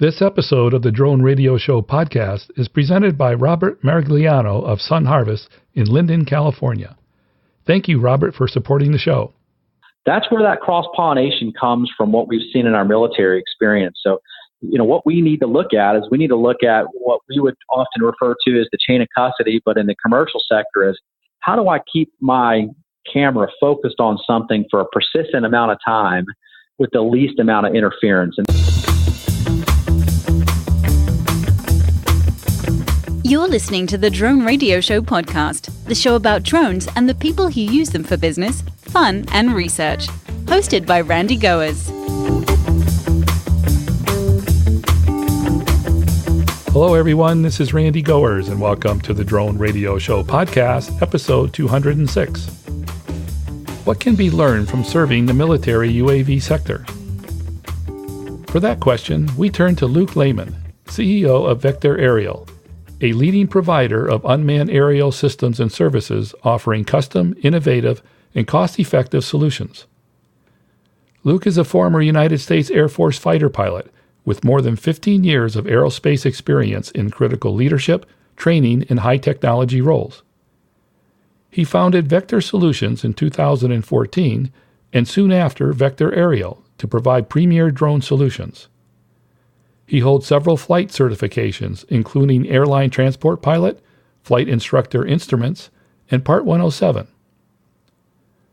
This episode of the Drone Radio Show podcast is presented by Robert Marigliano of Sun Harvest in Linden, California. Thank you, Robert, for supporting the show. That's where that cross-pollination comes from what we've seen in our military experience. So, what we need to look at is we need to look at what we would often refer to as the chain of custody, but in the commercial sector is how do I keep my camera focused on something for a persistent amount of time with the least amount of interference. You're listening to the Drone Radio Show podcast, the show about drones and the people who use them for business, fun, and research. Hosted by Randy Goers. Hello, everyone. This is Randy Goers, and welcome to the Drone Radio Show podcast, episode 206. What can be learned from serving the military UAV sector? For that question, we turn to Luke Layman, CEO of Vector Aerial, a leading provider of unmanned aerial systems and services offering custom, innovative, and cost-effective solutions. Luke is a former United States Air Force fighter pilot with more than 15 years of aerospace experience in critical leadership, training, and high-technology roles. He founded Vector Solutions in 2014 and soon after Vector Aerial to provide premier drone solutions. He holds several flight certifications, including Airline Transport Pilot, Flight Instructor Instruments, and Part 107.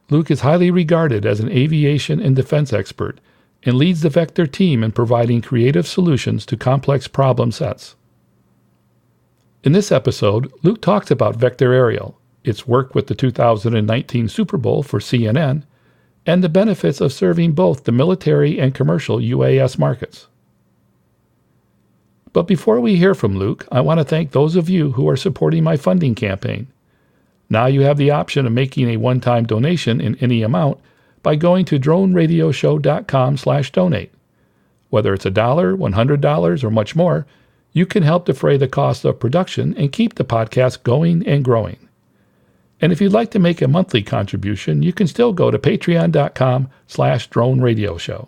Luke is highly regarded as an aviation and defense expert and leads the Vector team in providing creative solutions to complex problem sets. In this episode, Luke talks about Vector Aerial, its work with the 2019 Super Bowl for CNN, and the benefits of serving both the military and commercial UAS markets. But before we hear from Luke, I want to thank those of you who are supporting my funding campaign. Now you have the option of making a one-time donation in any amount by going to droneradioshow.com/donate. Whether it's $1, $100, or much more, you can help defray the cost of production and keep the podcast going and growing. And if you'd like to make a monthly contribution, you can still go to patreon.com/droneradioshow.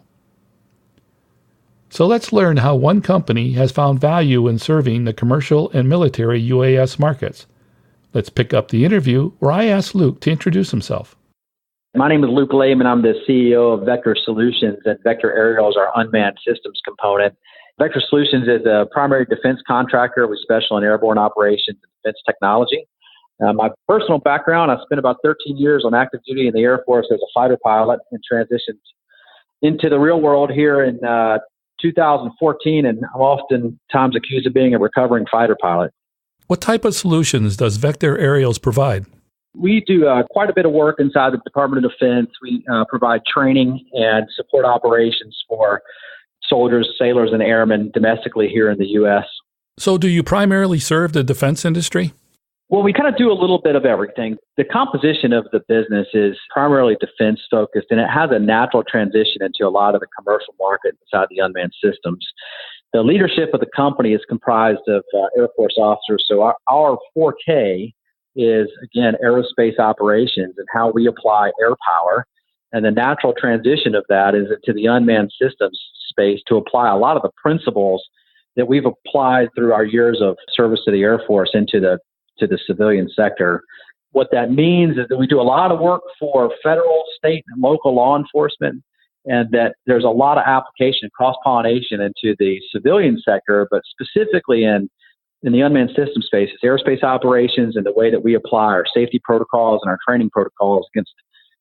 So let's learn how one company has found value in serving the commercial and military UAS markets. Let's pick up the interview where I asked Luke to introduce himself. My name is Luke Layman. I'm the CEO of Vector Solutions, and Vector Aerial is our unmanned systems component. Vector Solutions is a primary defense contractor. We specialize in airborne operations and defense technology. My personal background, I spent about 13 years on active duty in the Air Force as a fighter pilot and transitioned into the real world here in 2014, and I'm oftentimes accused of being a recovering fighter pilot. What type of solutions does Vector Aerials provide? We do quite a bit of work inside the Department of Defense. We provide training and support operations for soldiers, sailors, and airmen domestically here in the U.S. So do you primarily serve the defense industry? Well, we kind of do a little bit of everything. The composition of the business is primarily defense focused, and it has a natural transition into a lot of the commercial market inside the unmanned systems. The leadership of the company is comprised of Air Force officers. So our forte is, again, aerospace operations and how we apply air power. And the natural transition of that is into the unmanned systems space to apply a lot of the principles that we've applied through our years of service to the Air Force into the civilian sector. What that means is that we do a lot of work for federal, state, and local law enforcement, and that there's a lot of application, cross-pollination into the civilian sector, but specifically in the unmanned system space, it's aerospace operations and the way that we apply our safety protocols and our training protocols against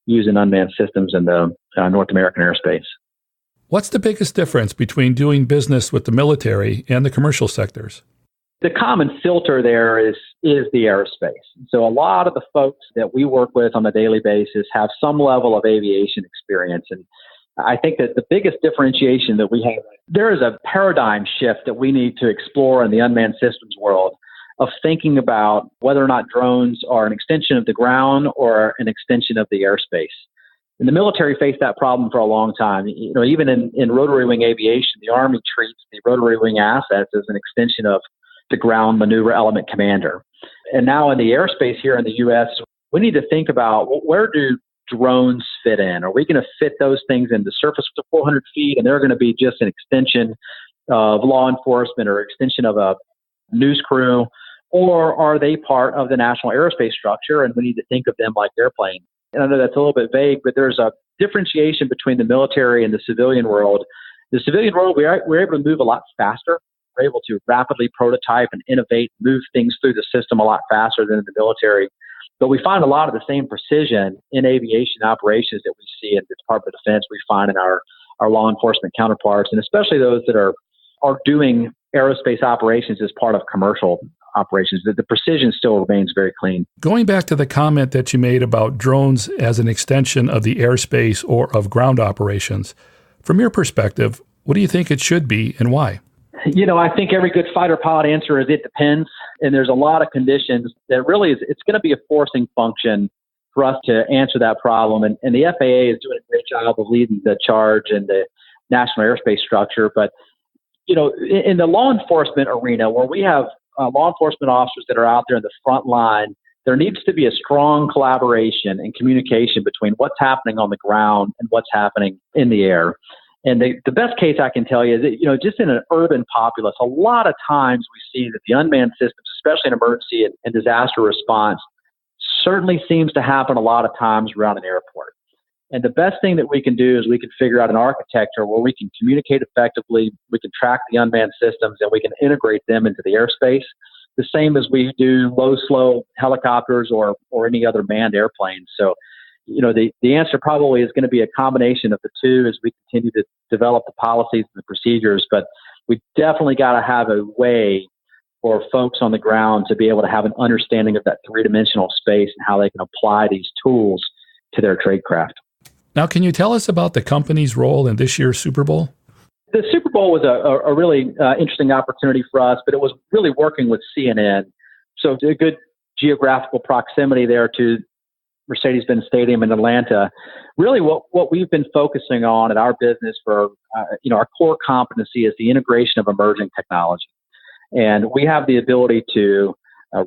using unmanned systems in the North American airspace. What's the biggest difference between doing business with the military and the commercial sectors? The common filter there is the aerospace. So a lot of the folks that we work with on a daily basis have some level of aviation experience. And I think that the biggest differentiation that we have, there is a paradigm shift that we need to explore in the unmanned systems world of thinking about whether or not drones are an extension of the ground or an extension of the airspace. And the military faced that problem for a long time. Even in rotary wing aviation, the Army treats the rotary wing assets as an extension of the ground maneuver element commander. And now in the airspace here in the U.S., we need to think about where do drones fit in? Are we going to fit those things into surface to 400 feet and they're going to be just an extension of law enforcement or extension of a news crew, or are they part of the national aerospace structure and we need to think of them like airplanes? And I know that's a little bit vague, but there's a differentiation between the military and the civilian world. The civilian world, we're able to move a lot faster. We're able to rapidly prototype and innovate, move things through the system a lot faster than in the military. But we find a lot of the same precision in aviation operations that we see in the Department of Defense, we find in our law enforcement counterparts, and especially those that are doing aerospace operations as part of commercial operations. The precision still remains very clean. Going back to the comment that you made about drones as an extension of the airspace or of ground operations, from your perspective, what do you think it should be and why? I think every good fighter pilot answer is it depends. And there's a lot of conditions that really it's going to be a forcing function for us to answer that problem. And the FAA is doing a great job of leading the charge in the national airspace structure. But, in the law enforcement arena, where we have law enforcement officers that are out there in the front line, there needs to be a strong collaboration and communication between what's happening on the ground and what's happening in the air. And the best case I can tell you is that, just in an urban populace, a lot of times we see that the unmanned systems, especially in emergency and disaster response, certainly seems to happen a lot of times around an airport. And the best thing that we can do is we can figure out an architecture where we can communicate effectively, we can track the unmanned systems, and we can integrate them into the airspace, the same as we do low, slow helicopters or any other manned airplanes. So, the answer probably is going to be a combination of the two as we continue to develop the policies and the procedures. But we definitely got to have a way for folks on the ground to be able to have an understanding of that three-dimensional space and how they can apply these tools to their tradecraft. Now, can you tell us about the company's role in this year's Super Bowl? The Super Bowl was a really interesting opportunity for us, but it was really working with CNN. So a good geographical proximity there to Mercedes-Benz Stadium in Atlanta. Really what we've been focusing on in our business for, our core competency is the integration of emerging technology. And we have the ability to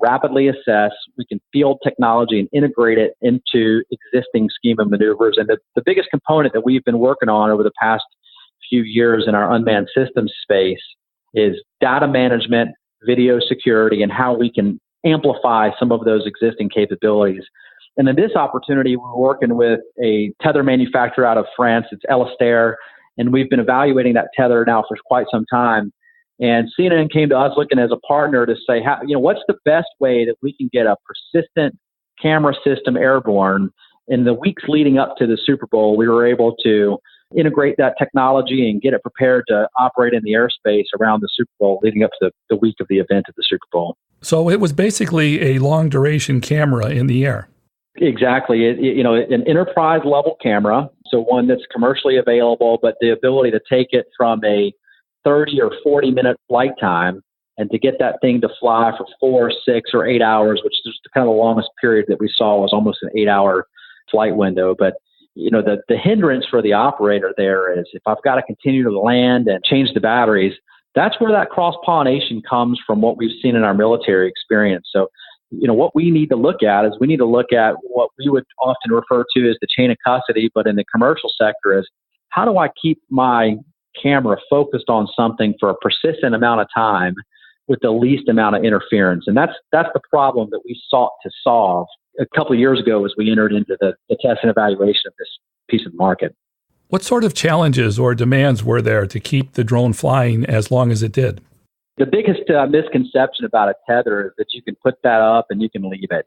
rapidly assess, we can field technology and integrate it into existing scheme of maneuvers. And the biggest component that we've been working on over the past few years in our unmanned systems space is data management, video security, and how we can amplify some of those existing capabilities. And in this opportunity, we're working with a tether manufacturer out of France. It's Alistair, and we've been evaluating that tether now for quite some time. And CNN came to us looking as a partner to say, what's the best way that we can get a persistent camera system airborne? In the weeks leading up to the Super Bowl, we were able to integrate that technology and get it prepared to operate in the airspace around the Super Bowl leading up to the week of the event of the Super Bowl. So it was basically a long-duration camera in the air. Exactly. An enterprise level camera, so one that's commercially available, but the ability to take it from a 30 or 40 minute flight time and to get that thing to fly for 4, 6, or 8 hours, which is kind of the longest period that we saw was almost an 8-hour flight window. But, the hindrance for the operator there is if I've got to continue to land and change the batteries, that's where that cross-pollination comes from what we've seen in our military experience. So, what we need to look at is we need to look at what we would often refer to as the chain of custody, but in the commercial sector is how do I keep my camera focused on something for a persistent amount of time with the least amount of interference? And that's the problem that we sought to solve a couple of years ago as we entered into the test and evaluation of this piece of the market. What sort of challenges or demands were there to keep the drone flying as long as it did? The biggest misconception about a tether is that you can put that up and you can leave it.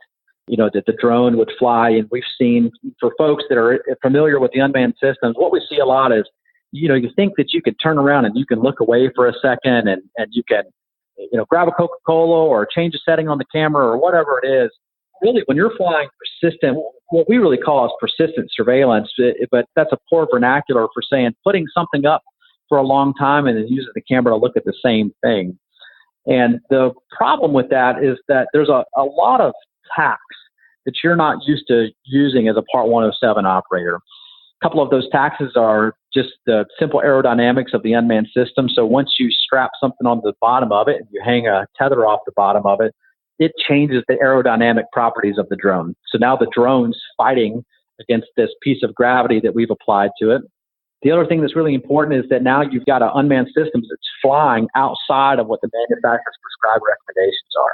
That the drone would fly. And we've seen, for folks that are familiar with the unmanned systems, what we see a lot is, you think that you could turn around and you can look away for a second and you can, grab a Coca-Cola or change a setting on the camera or whatever it is. Really, when you're flying persistent, what we really call is persistent surveillance, but that's a poor vernacular for saying putting something up for a long time and then using the camera to look at the same thing. And the problem with that is that there's a lot of tacks that you're not used to using as a Part 107 operator. A couple of those taxes are just the simple aerodynamics of the unmanned system. So once you strap something on the bottom of it and you hang a tether off the bottom of it, it changes the aerodynamic properties of the drone. So now the drone's fighting against this piece of gravity that we've applied to it. The other thing that's really important is that now you've got an unmanned system that's flying outside of what the manufacturer's prescribed recommendations are.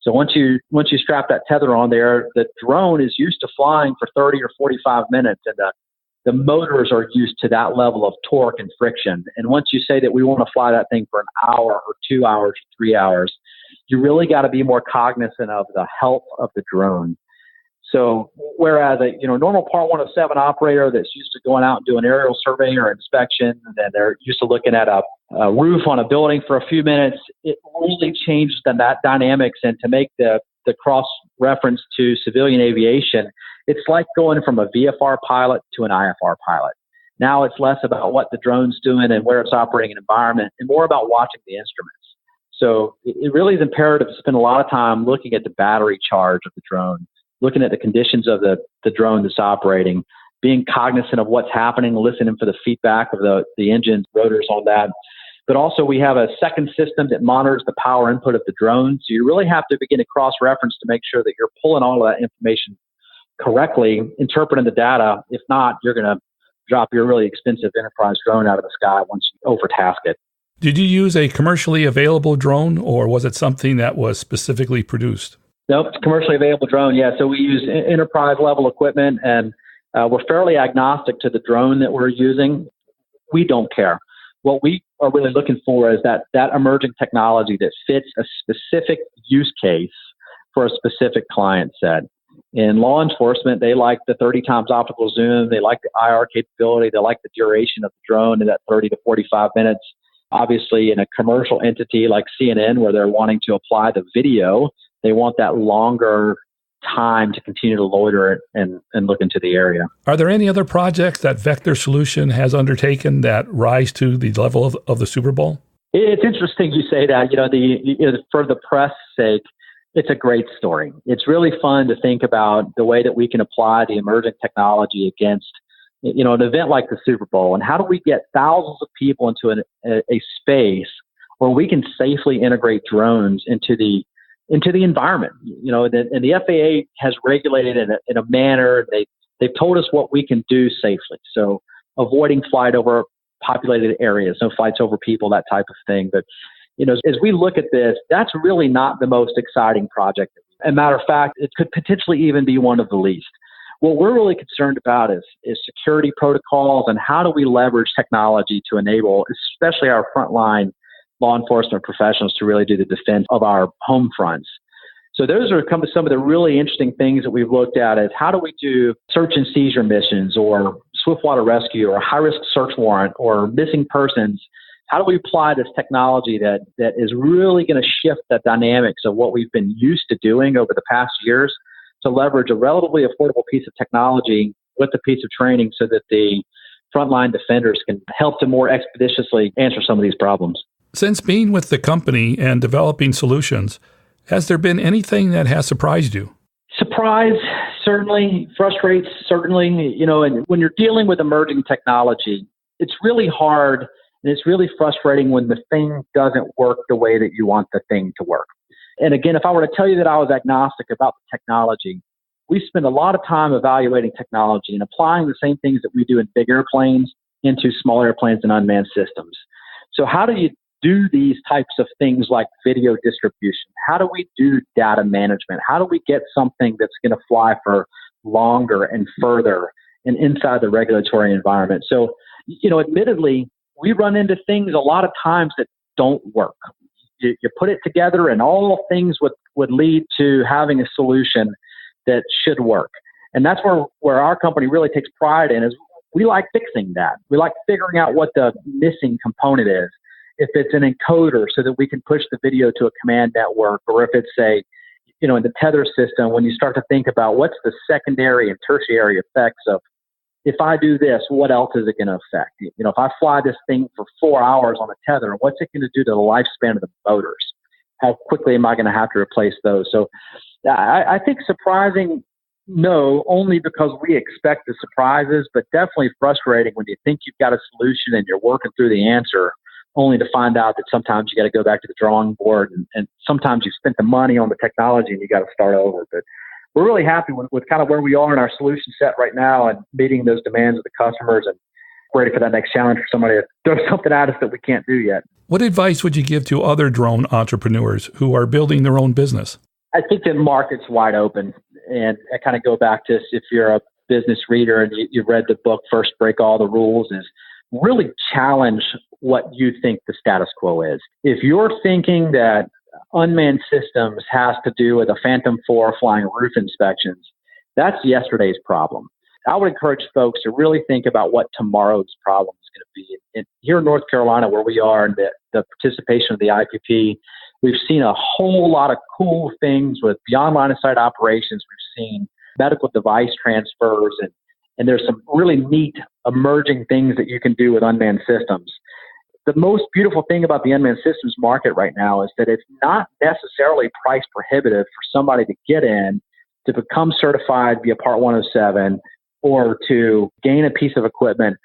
So once you strap that tether on there, the drone is used to flying for 30 or 45 minutes, and the motors are used to that level of torque and friction. And once you say that we want to fly that thing for an hour or 2 hours or 3 hours, you really got to be more cognizant of the health of the drone. So whereas a normal Part 107 operator that's used to going out and doing aerial survey or inspection, and they're used to looking at a roof on a building for a few minutes, it really changed that dynamics. And to make the cross-reference to civilian aviation, it's like going from a VFR pilot to an IFR pilot. Now it's less about what the drone's doing and where it's operating in environment, and more about watching the instruments. So it really is imperative to spend a lot of time looking at the battery charge of the drone, looking at the conditions of the drone that's operating, being cognizant of what's happening, listening for the feedback of the engine rotors on that. But also we have a second system that monitors the power input of the drone. So you really have to begin to cross-reference to make sure that you're pulling all of that information correctly, interpreting the data. If not, you're going to drop your really expensive enterprise drone out of the sky once you overtask it. Did you use a commercially available drone, or was it something that was specifically produced? Nope, it's a commercially available drone. Yeah, so we use enterprise level equipment, and we're fairly agnostic to the drone that we're using. We don't care. What we are really looking for is that emerging technology that fits a specific use case for a specific client set. In law enforcement, they like the 30 times optical zoom. They like the IR capability. They like the duration of the drone in that 30 to 45 minutes. Obviously, in a commercial entity like CNN, where they're wanting to apply the video, they want that longer time to continue to loiter and look into the area. Are there any other projects that Vector Solution has undertaken that rise to the level of the Super Bowl? It's interesting you say that. For the press sake, it's a great story. It's really fun to think about the way that we can apply the emerging technology against an event like the Super Bowl, and how do we get thousands of people into a space where we can safely integrate drones into the environment. And the FAA has regulated in a manner. They've told us what we can do safely. So avoiding flight over populated areas, no flights over people, that type of thing. But as we look at this, that's really not the most exciting project. As a matter of fact, it could potentially even be one of the least. What we're really concerned about is security protocols, and how do we leverage technology to enable, especially our frontline law enforcement professionals, to really do the defense of our home fronts. So those are some of the really interesting things that we've looked at, is how do we do search and seizure missions, or swiftwater rescue, or high-risk search warrant, or missing persons. How do we apply this technology that is really going to shift the dynamics of what we've been used to doing over the past years, to leverage a relatively affordable piece of technology with a piece of training, so that the frontline defenders can help to more expeditiously answer some of these problems. Since being with the company and developing solutions, has there been anything that has surprised you? Surprise, certainly. Frustrates, certainly. And when you're dealing with emerging technology, it's really hard, and it's really frustrating when the thing doesn't work the way that you want the thing to work. And again, if I were to tell you that I was agnostic about the technology, we spend a lot of time evaluating technology and applying the same things that we do in big airplanes into small airplanes and unmanned systems. So how do you do these types of things like video distribution? How do we do data management? How do we get something that's going to fly for longer and further and inside the regulatory environment? So, admittedly, we run into things a lot of times that don't work. You put it together, and all things would lead to having a solution that should work. And that's where our company really takes pride in, is we like fixing that. We like figuring out what the missing component is. If it's an encoder, so that we can push the video to a command network, or if it's in the tether system, when you start to think about what's the secondary and tertiary effects of, if I do this, what else is it going to affect? If I fly this thing for 4 hours on a tether, what's it going to do to the lifespan of the motors? How quickly am I going to have to replace those? So I think surprising, no, only because we expect the surprises, but definitely frustrating when you think you've got a solution and you're working through the answer, only to find out that sometimes you got to go back to the drawing board, and sometimes you've spent the money on the technology and you got to start over. But we're really happy with kind of where we are in our solution set right now, and meeting those demands of the customers. ready for that next challenge for somebody to throw something at us that we can't do yet. What advice would you give to other drone entrepreneurs who are building their own business? I think the market's wide open. And I kind of go back to, if you're a business reader and you've read the book, First Break All the Rules, is really challenge what you think the status quo is. If you're thinking that unmanned systems has to do with a Phantom 4 flying roof inspections, that's yesterday's problem. I would encourage folks to really think about what tomorrow's problem is going to be. And here in North Carolina, where we are, and the participation of the IPP, we've seen a whole lot of cool things with beyond line of sight operations. We've seen medical device transfers, and there's some really neat emerging things that you can do with unmanned systems. The most beautiful thing about the unmanned systems market right now is that it's not necessarily price prohibitive for somebody to get in, to become certified via Part 107, or to gain a piece of equipment,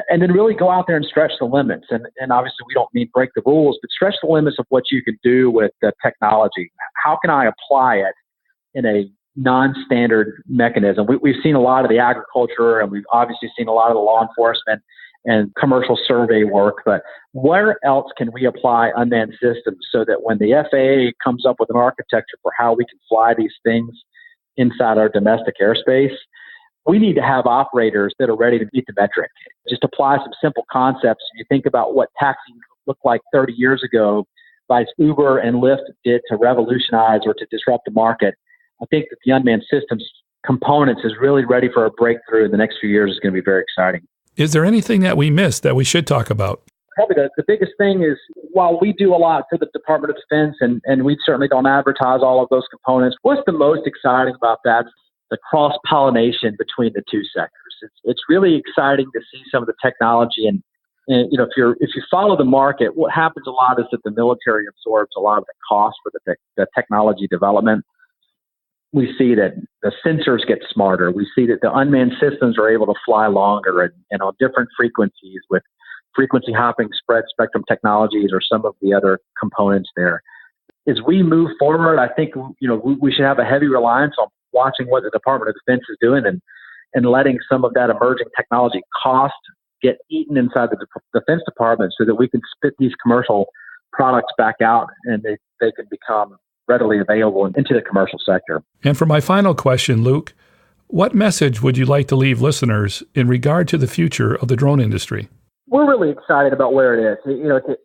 and then really go out there and stretch the limits. And obviously we don't mean break the rules, but stretch the limits of what you can do with the technology. How can I apply it in a non-standard mechanism? We've seen a lot of the agriculture, and we've obviously seen a lot of the law enforcement and commercial survey work, but where else can we apply unmanned systems so that when the FAA comes up with an architecture for how we can fly these things inside our domestic airspace, we need to have operators that are ready to beat the metric. Just apply some simple concepts. You think about what taxiing looked like 30 years ago, like Uber and Lyft did to revolutionize or to disrupt the market. I think that the unmanned systems components is really ready for a breakthrough in the next few years. Is going to be very exciting. Is there anything that we missed that we should talk about? Probably the biggest thing is, while we do a lot for the Department of Defense, and we certainly don't advertise all of those components, what's the most exciting about that? The cross-pollination between the two sectors. It's really exciting to see some of the technology, and if you follow the market, what happens a lot is that the military absorbs a lot of the cost for the technology development. We see that the sensors get smarter. We see that the unmanned systems are able to fly longer and on different frequencies with frequency hopping, spread spectrum technologies, or some of the other components there. As we move forward, I think we should have a heavy reliance on watching what the Department of Defense is doing and letting some of that emerging technology cost get eaten inside the Defense Department so that we can spit these commercial products back out and they can become readily available into the commercial sector. And for my final question, Luke, what message would you like to leave listeners in regard to the future of the drone industry? We're really excited about where it is.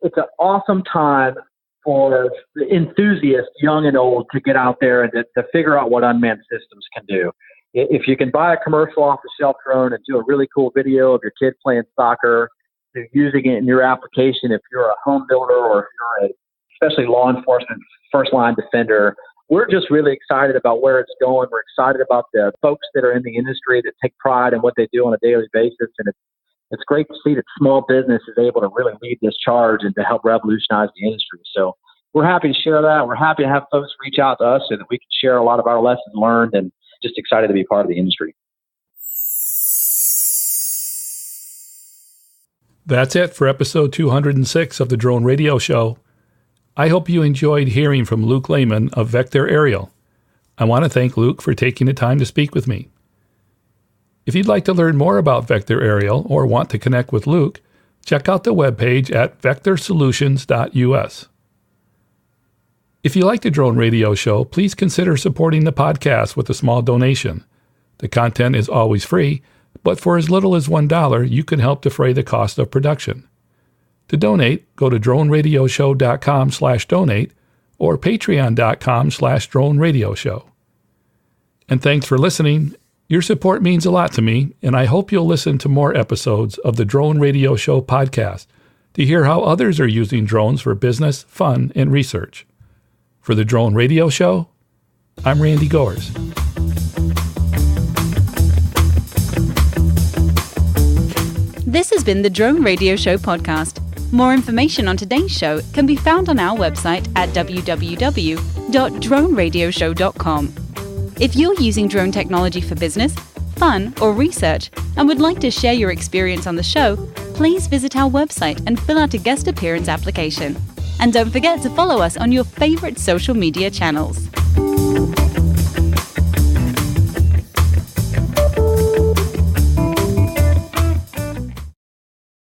It's an awesome time for the enthusiasts, young and old, to get out there and to figure out what unmanned systems can do. If you can buy a commercial off-the-shelf drone and do a really cool video of your kid playing soccer, using it in your application, if you're a home builder or if you're especially law enforcement first-line defender, we're just really excited about where it's going. We're excited about the folks that are in the industry that take pride in what they do on a daily basis, and it's great to see that small business is able to really lead this charge and to help revolutionize the industry. So we're happy to share that. We're happy to have folks reach out to us so that we can share a lot of our lessons learned, and just excited to be part of the industry. That's it for episode 206 of the Drone Radio Show. I hope you enjoyed hearing from Luke Layman of Vector Aerial. I want to thank Luke for taking the time to speak with me. If you'd like to learn more about Vector Aerial or want to connect with Luke, check out the webpage at vectorsolutions.us. If you like the Drone Radio Show, please consider supporting the podcast with a small donation. The content is always free, but for as little as $1, you can help defray the cost of production. To donate, go to droneradioshow.com/donate or patreon.com/droneradioshow. And thanks for listening. Your support means a lot to me, and I hope you'll listen to more episodes of the Drone Radio Show podcast to hear how others are using drones for business, fun, and research. For the Drone Radio Show, I'm Randy Goers. This has been the Drone Radio Show podcast. More information on today's show can be found on our website at www.droneradioshow.com. If you're using drone technology for business, fun, or research and would like to share your experience on the show, please visit our website and fill out a guest appearance application. And don't forget to follow us on your favorite social media channels.